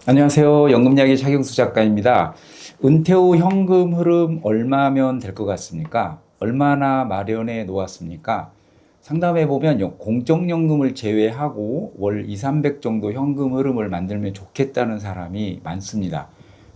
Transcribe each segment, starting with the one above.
안녕하세요. 연금이야기 차경수 작가입니다. 은퇴 후 현금 흐름 얼마면 될 것 같습니까? 얼마나 마련해 놓았습니까? 상담해 보면 공적연금을 제외하고 월 2, 300 정도 현금 흐름을 만들면 좋겠다는 사람이 많습니다.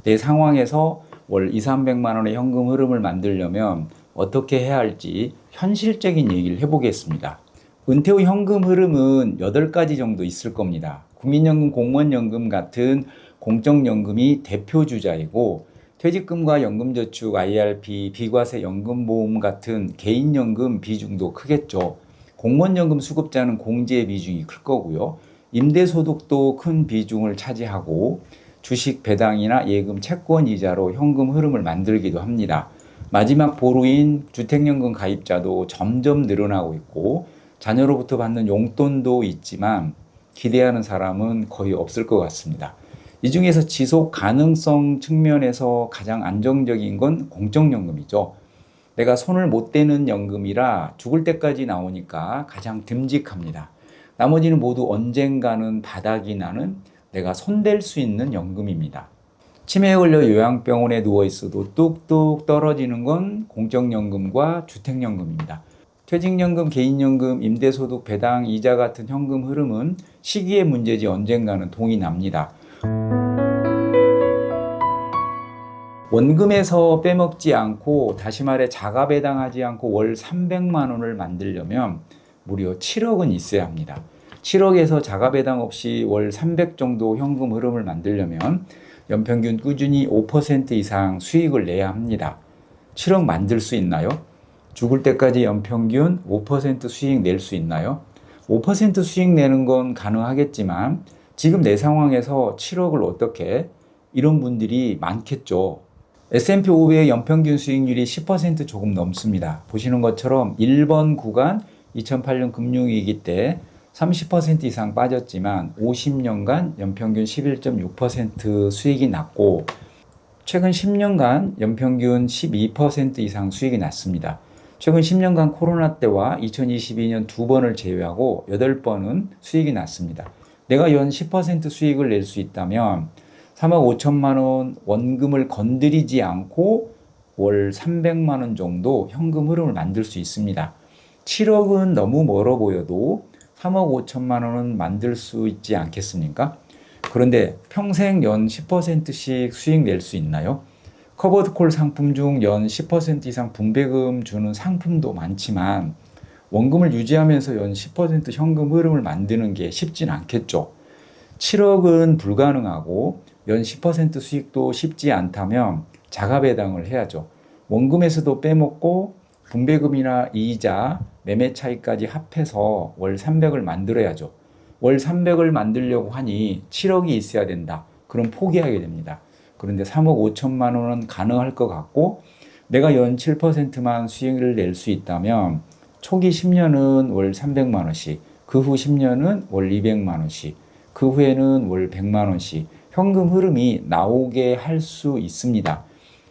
내 상황에서 월 2, 300만 원의 현금 흐름을 만들려면 어떻게 해야 할지 현실적인 얘기를 해보겠습니다. 은퇴 후 현금 흐름은 8가지 정도 있을 겁니다. 국민연금, 공무원연금 같은 공적연금이 대표 주자이고, 퇴직금과 연금저축, IRP, 비과세 연금보험 같은 개인연금 비중도 크겠죠. 공무원연금 수급자는 공제 비중이 클 거고요. 임대소득도 큰 비중을 차지하고, 주식 배당이나 예금 채권 이자로 현금 흐름을 만들기도 합니다. 마지막 보루인 주택연금 가입자도 점점 늘어나고 있고, 자녀로부터 받는 용돈도 있지만 기대하는 사람은 거의 없을 것 같습니다. 이 중에서 지속 가능성 측면에서 가장 안정적인 건 공적연금이죠. 내가 손을 못 대는 연금이라 죽을 때까지 나오니까 가장 듬직합니다. 나머지는 모두 언젠가는 바닥이 나는 내가 손댈 수 있는 연금입니다. 치매에 걸려 요양병원에 누워 있어도 뚝뚝 떨어지는 건 공적연금과 주택연금입니다. 퇴직연금, 개인연금, 임대소득, 배당, 이자 같은 현금 흐름은 시기의 문제지 언젠가는 동이 납니다. 원금에서 빼먹지 않고, 다시 말해 자가배당하지 않고 월 300만 원을 만들려면 무려 7억은 있어야 합니다. 7억에서 자가배당 없이 월 300 정도 현금 흐름을 만들려면 연평균 꾸준히 5% 이상 수익을 내야 합니다. 7억 만들 수 있나요? 죽을 때까지 연평균 5% 수익 낼 수 있나요? 5% 수익 내는 건 가능하겠지만 지금 내 상황에서 7억을 어떻게? 이런 분들이 많겠죠. S&P 500의 연평균 수익률이 10% 조금 넘습니다. 보시는 것처럼 1번 구간 2008년 금융위기 때 30% 이상 빠졌지만 50년간 연평균 11.6% 수익이 났고, 최근 10년간 연평균 12% 이상 수익이 났습니다. 최근 10년간 코로나 때와 2022년 2번을 제외하고 8번은 수익이 났습니다. 내가 연 10% 수익을 낼 수 있다면 3억 5천만 원 원금을 건드리지 않고 월 300만 원 정도 현금 흐름을 만들 수 있습니다. 7억은 너무 멀어 보여도 3억 5천만 원은 만들 수 있지 않겠습니까? 그런데 평생 연 10%씩 수익 낼 수 있나요? 커버드콜 상품 중 연 10% 이상 분배금 주는 상품도 많지만 원금을 유지하면서 연 10% 현금 흐름을 만드는 게 쉽진 않겠죠. 7억은 불가능하고 연 10% 수익도 쉽지 않다면 자가배당을 해야죠. 원금에서도 빼먹고 분배금이나 이자, 매매 차익까지 합해서 월 300을 만들어야죠. 월 300을 만들려고 하니 7억이 있어야 된다. 그럼 포기하게 됩니다. 그런데 3억 5천만 원은 가능할 것 같고, 내가 연 7%만 수익을 낼 수 있다면 초기 10년은 월 300만 원씩, 그 후 10년은 월 200만 원씩, 그 후에는 월 100만 원씩 현금 흐름이 나오게 할 수 있습니다.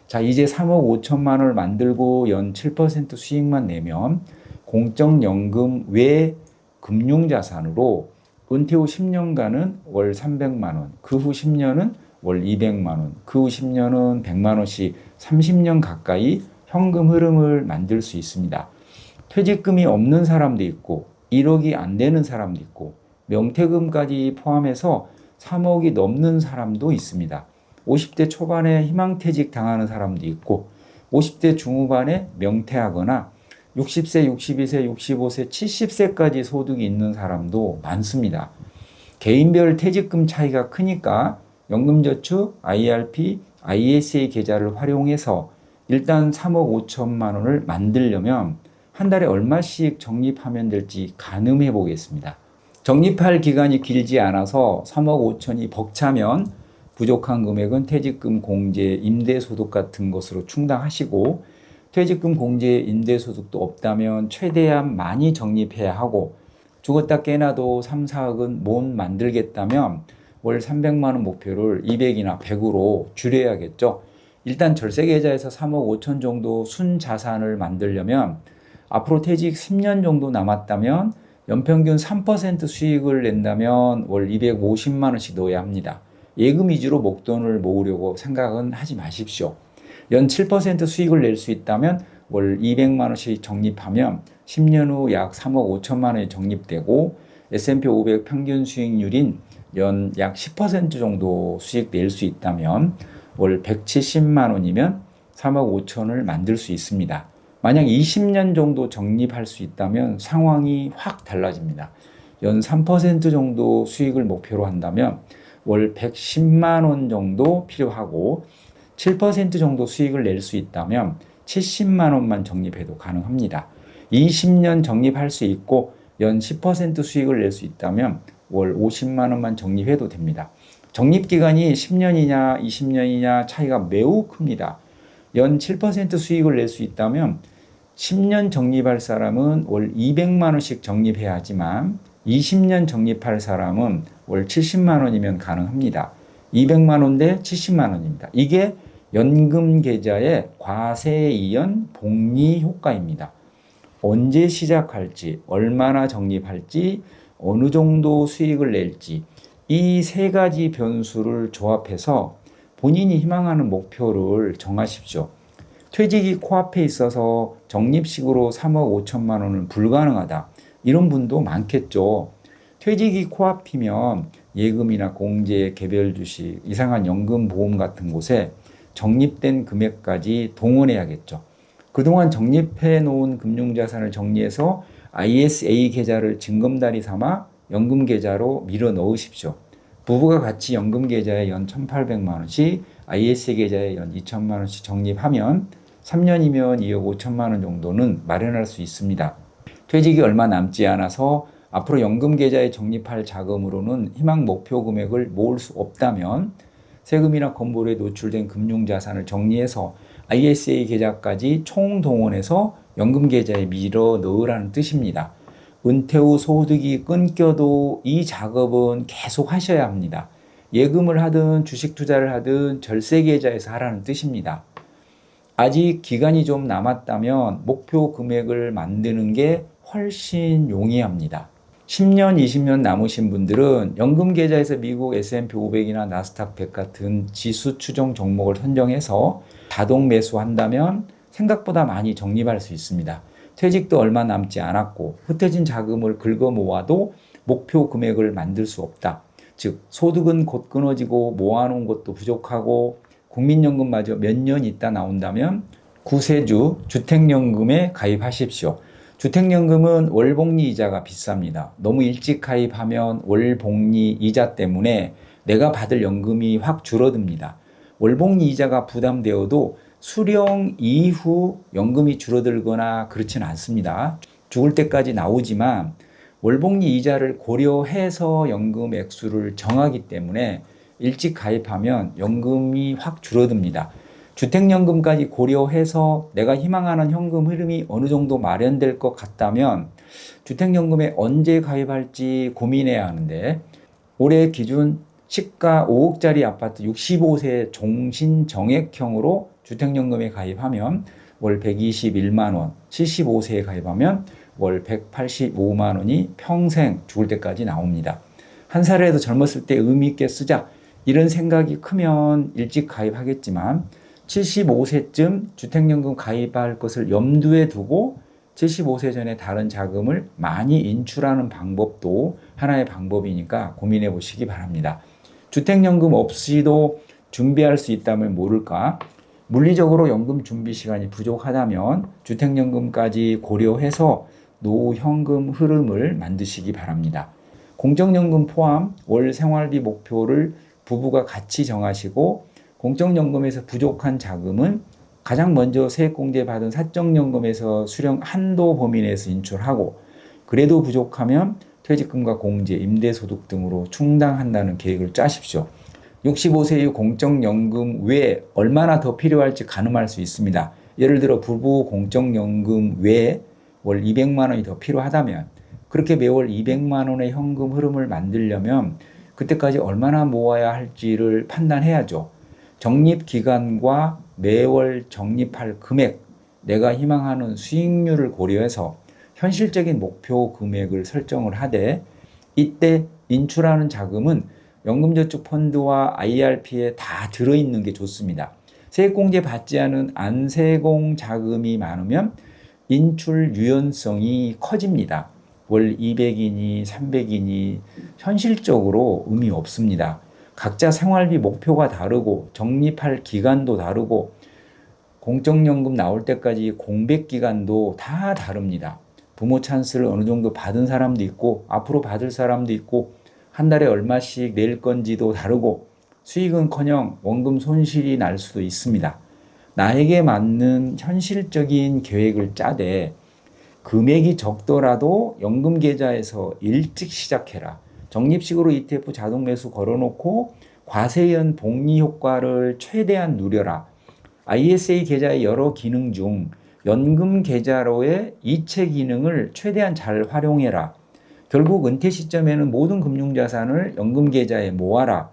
자, 이제 3억 5천만 원을 만들고 연 7% 수익만 내면 공적연금 외 금융자산으로 은퇴 후 10년간은 월 300만 원, 그 후 10년은 월 200만 원, 그 후 10년은 100만 원씩 30년 가까이 현금 흐름을 만들 수 있습니다. 퇴직금이 없는 사람도 있고 1억이 안 되는 사람도 있고 명퇴금까지 포함해서 3억이 넘는 사람도 있습니다. 50대 초반에 희망퇴직 당하는 사람도 있고 50대 중후반에 명퇴하거나 60세, 62세, 65세, 70세까지 소득이 있는 사람도 많습니다. 개인별 퇴직금 차이가 크니까 연금저축, IRP, ISA 계좌를 활용해서 일단 3억 5천만 원을 만들려면 한 달에 얼마씩 적립하면 될지 가늠해 보겠습니다. 적립할 기간이 길지 않아서 3억 5천이 벅차면 부족한 금액은 퇴직금 공제, 임대소득 같은 것으로 충당하시고, 퇴직금 공제, 임대소득도 없다면 최대한 많이 적립해야 하고, 죽었다 깨나도 3, 4억은 못 만들겠다면 월 300만 원 목표를 200이나 100으로 줄여야겠죠. 일단 절세계좌에서 3억 5천 정도 순자산을 만들려면 앞으로 퇴직 10년 정도 남았다면 연평균 3% 수익을 낸다면 월 250만 원씩 넣어야 합니다. 예금 위주로 목돈을 모으려고 생각은 하지 마십시오. 연 7% 수익을 낼 수 있다면 월 200만 원씩 적립하면 10년 후 약 3억 5천만 원이 적립되고 S&P 500 평균 수익률인 연 약 10% 정도 수익 낼 수 있다면 월 170만 원이면 3억 5천을 만들 수 있습니다. 만약 20년 정도 적립할 수 있다면 상황이 확 달라집니다. 연 3% 정도 수익을 목표로 한다면 월 110만 원 정도 필요하고 7% 정도 수익을 낼 수 있다면 70만 원만 적립해도 가능합니다. 20년 적립할 수 있고 연 10% 수익을 낼 수 있다면 월 50만 원만 적립해도 됩니다. 적립 기간이 10년이냐 20년이냐 차이가 매우 큽니다. 연 7% 수익을 낼 수 있다면 10년 적립할 사람은 월 200만 원씩 적립해야 하지만 20년 적립할 사람은 월 70만 원이면 가능합니다. 200만 원 대 70만 원입니다. 이게 연금 계좌의 과세이연 복리 효과입니다. 언제 시작할지, 얼마나 적립할지, 어느 정도 수익을 낼지 이 세 가지 변수를 조합해서 본인이 희망하는 목표를 정하십시오. 퇴직이 코앞에 있어서 적립식으로 3억 5천만 원은 불가능하다. 이런 분도 많겠죠. 퇴직이 코앞이면 예금이나 공제, 개별 주식, 이상한 연금 보험 같은 곳에 적립된 금액까지 동원해야겠죠. 그동안 적립해 놓은 금융자산을 정리해서 ISA 계좌를 징검다리 삼아 연금 계좌로 밀어 넣으십시오. 부부가 같이 연금 계좌에 연 1,800만 원씩, ISA 계좌에 연 2천만 원씩 적립하면 3년이면 2억 5천만 원 정도는 마련할 수 있습니다. 퇴직이 얼마 남지 않아서 앞으로 연금 계좌에 적립할 자금으로는 희망 목표 금액을 모을 수 없다면 세금이나 건보료에 노출된 금융자산을 정리해서 ISA 계좌까지 총동원해서 연금 계좌에 밀어 넣으라는 뜻입니다. 은퇴 후 소득이 끊겨도 이 작업은 계속 하셔야 합니다. 예금을 하든 주식 투자를 하든 절세 계좌에서 하라는 뜻입니다. 아직 기간이 좀 남았다면 목표 금액을 만드는 게 훨씬 용이합니다. 10년, 20년 남으신 분들은 연금 계좌에서 미국 S&P 500이나 나스닥 100 같은 지수 추종 종목을 선정해서 자동 매수한다면 생각보다 많이 적립할 수 있습니다. 퇴직도 얼마 남지 않았고 흩어진 자금을 긁어 모아도 목표 금액을 만들 수 없다. 즉 소득은 곧 끊어지고 모아놓은 것도 부족하고 국민연금마저 몇 년 있다 나온다면 구세주 주택연금에 가입하십시오. 주택연금은 월복리 이자가 비쌉니다. 너무 일찍 가입하면 월복리 이자 때문에 내가 받을 연금이 확 줄어듭니다. 월복리 이자가 부담되어도 수령 이후 연금이 줄어들거나 그렇지는 않습니다. 죽을 때까지 나오지만 월복리 이자를 고려해서 연금 액수를 정하기 때문에 일찍 가입하면 연금이 확 줄어듭니다. 주택연금까지 고려해서 내가 희망하는 현금 흐름이 어느 정도 마련될 것 같다면 주택연금에 언제 가입할지 고민해야 하는데 올해 기준 시가 5억짜리 아파트 65세 종신정액형으로 주택연금에 가입하면 월 121만 원, 75세에 가입하면 월 185만 원이 평생 죽을 때까지 나옵니다. 한 살이라도 젊었을 때 의미 있게 쓰자 이런 생각이 크면 일찍 가입하겠지만 75세쯤 주택연금 가입할 것을 염두에 두고 75세 전에 다른 자금을 많이 인출하는 방법도 하나의 방법이니까 고민해 보시기 바랍니다. 주택연금 없이도 준비할 수 있다면 모를까? 물리적으로 연금 준비 시간이 부족하다면 주택연금까지 고려해서 노후현금 흐름을 만드시기 바랍니다. 공적연금 포함 월 생활비 목표를 부부가 같이 정하시고 공적연금에서 부족한 자금은 가장 먼저 세액공제 받은 사적연금에서 수령 한도 범위 내에서 인출하고 그래도 부족하면 퇴직금과 공제, 임대소득 등으로 충당한다는 계획을 짜십시오. 65세 이후 공적연금 외에 얼마나 더 필요할지 가늠할 수 있습니다. 예를 들어 부부 공적연금 외에 월 200만 원이 더 필요하다면 그렇게 매월 200만 원의 현금 흐름을 만들려면 그때까지 얼마나 모아야 할지를 판단해야죠. 적립 기간과 매월 적립할 금액, 내가 희망하는 수익률을 고려해서 현실적인 목표 금액을 설정을 하되 이때 인출하는 자금은 연금저축펀드와 IRP에 다 들어있는 게 좋습니다. 세액공제 받지 않은 안세공 자금이 많으면 인출 유연성이 커집니다. 월 200이니 300이니 현실적으로 의미 없습니다. 각자 생활비 목표가 다르고 적립할 기간도 다르고 공적연금 나올 때까지 공백 기간도 다 다릅니다. 부모 찬스를 어느 정도 받은 사람도 있고 앞으로 받을 사람도 있고 한 달에 얼마씩 낼 건지도 다르고 수익은커녕 원금 손실이 날 수도 있습니다. 나에게 맞는 현실적인 계획을 짜되 금액이 적더라도 연금 계좌에서 일찍 시작해라. 적립식으로 ETF 자동 매수 걸어놓고 과세연 복리 효과를 최대한 누려라. ISA 계좌의 여러 기능 중 연금 계좌로의 이체 기능을 최대한 잘 활용해라. 결국 은퇴 시점에는 모든 금융자산을 연금 계좌에 모아라.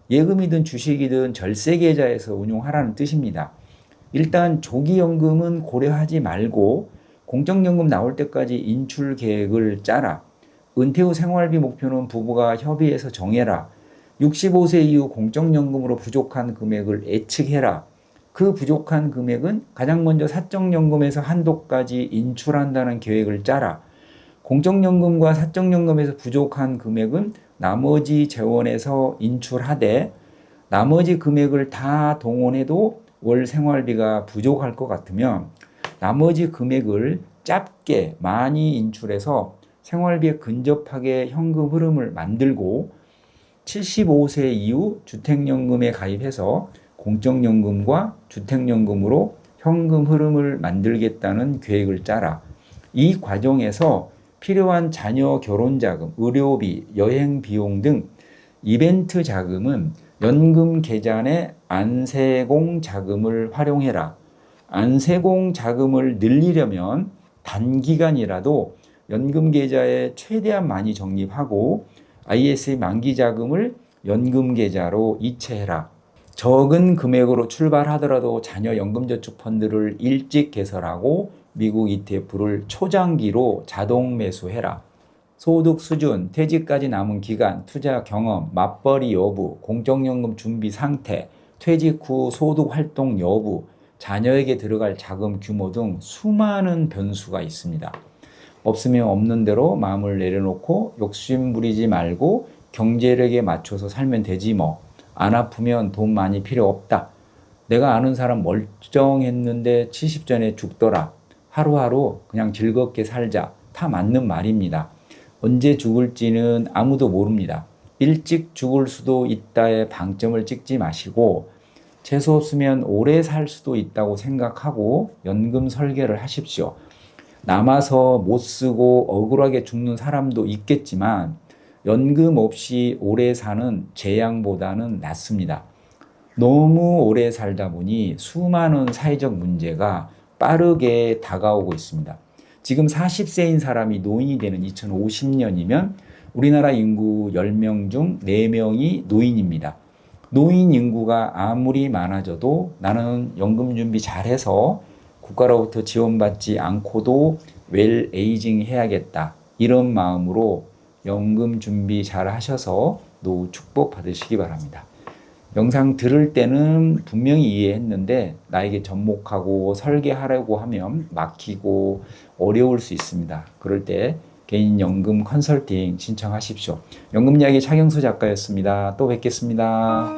예금이든 주식이든 절세 계좌에서 운용하라는 뜻입니다. 일단 조기연금은 고려하지 말고 공적연금 나올 때까지 인출 계획을 짜라. 은퇴 후 생활비 목표는 부부가 협의해서 정해라. 65세 이후 공적연금으로 부족한 금액을 예측해라. 그 부족한 금액은 가장 먼저 사적연금에서 한도까지 인출한다는 계획을 짜라. 공적연금과 사적연금에서 부족한 금액은 나머지 재원에서 인출하되 나머지 금액을 다 동원해도 월 생활비가 부족할 것 같으면 나머지 금액을 짧게 많이 인출해서 생활비에 근접하게 현금 흐름을 만들고 75세 이후 주택연금에 가입해서 공적연금과 주택연금으로 현금 흐름을 만들겠다는 계획을 짜라. 이 과정에서 필요한 자녀 결혼자금, 의료비, 여행비용 등 이벤트 자금은 연금 계좌 내 안세공 자금을 활용해라. 안세공 자금을 늘리려면 단기간이라도 연금 계좌에 최대한 많이 적립하고 ISA 만기 자금을 연금 계좌로 이체해라. 적은 금액으로 출발하더라도 자녀 연금저축펀드를 일찍 개설하고 미국 ETF를 초장기로 자동 매수해라. 소득 수준, 퇴직까지 남은 기간, 투자 경험, 맞벌이 여부, 공적연금 준비 상태, 퇴직 후 소득 활동 여부, 자녀에게 들어갈 자금 규모 등 수많은 변수가 있습니다. 없으면 없는 대로 마음을 내려놓고 욕심 부리지 말고 경제력에 맞춰서 살면 되지 뭐. 안 아프면 돈 많이 필요 없다. 내가 아는 사람 멀쩡했는데 70전에 죽더라. 하루하루 그냥 즐겁게 살자. 다 맞는 말입니다. 언제 죽을지는 아무도 모릅니다. 일찍 죽을 수도 있다에 방점을 찍지 마시고 재수 없으면 오래 살 수도 있다고 생각하고 연금 설계를 하십시오. 남아서 못 쓰고 억울하게 죽는 사람도 있겠지만 연금 없이 오래 사는 재앙보다는 낫습니다. 너무 오래 살다 보니 수많은 사회적 문제가 빠르게 다가오고 있습니다. 지금 40세인 사람이 노인이 되는 2050년이면 우리나라 인구 10명 중 4명이 노인입니다. 노인 인구가 아무리 많아져도 나는 연금 준비 잘해서 국가로부터 지원받지 않고도 웰 에이징 해야겠다. 이런 마음으로 연금 준비 잘 하셔서 노후 축복 받으시기 바랍니다. 영상 들을 때는 분명히 이해했는데 나에게 접목하고 설계하려고 하면 막히고 어려울 수 있습니다. 그럴 때 개인 연금 컨설팅 신청하십시오. 연금 이야기 차경수 작가였습니다. 또 뵙겠습니다.